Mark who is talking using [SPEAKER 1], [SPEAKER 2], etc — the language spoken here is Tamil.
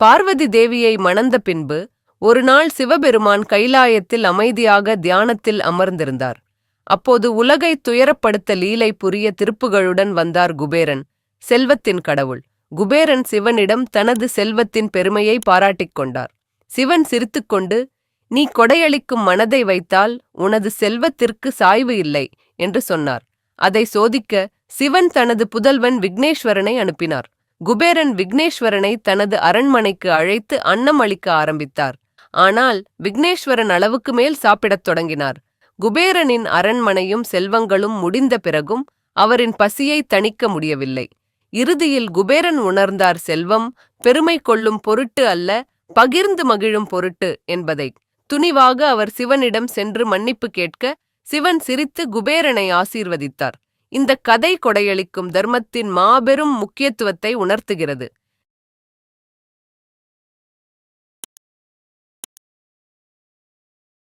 [SPEAKER 1] பார்வதி தேவியை மணந்த பின்பு ஒரு நாள் சிவபெருமான் கைலாயத்தில் அமைதியாக தியானத்தில் அமர்ந்திருந்தார். அப்போது உலகை துயரப்படுத்த லீலை புரிய திருப்புகளுடன் வந்தார் குபேரன், செல்வத்தின் கடவுள். குபேரன் சிவனிடம் தனது செல்வத்தின் பெருமையை பாராட்டிக் கொண்டார். சிவன் சிரித்துக்கொண்டு, நீ கொடையளிக்கும் மனதை வைத்தால் உனது செல்வத்திற்கு சாய்வு இல்லை என்று சொன்னார். அதை சோதிக்க சிவன் தனது புதல்வன் விக்னேஸ்வரனை அனுப்பினார். குபேரன் விக்னேஸ்வரனை தனது அரண்மனைக்கு அழைத்து அன்னம் அளிக்க ஆரம்பித்தார். ஆனால் விக்னேஸ்வரன் அளவுக்கு மேல் சாப்பிடத் தொடங்கினார். குபேரனின் அரண்மனையும் செல்வங்களும் முடிந்த பிறகும் அவரின் பசியை தணிக்க முடியவில்லை. இறுதியில் குபேரன் உணர்ந்தார், செல்வம் பெருமை கொள்ளும் பொருட்டு அல்ல, பகிர்ந்து மகிழும் பொருட்டு என்பதை. துணிவாக அவர் சிவனிடம் சென்று மன்னிப்பு கேட்க சிவன் சிரித்து குபேரனை ஆசீர்வதித்தார். இந்த கதை கொடையளிக்கும் தர்மத்தின் மாபெரும் முக்கியத்துவத்தை உணர்த்துகிறது.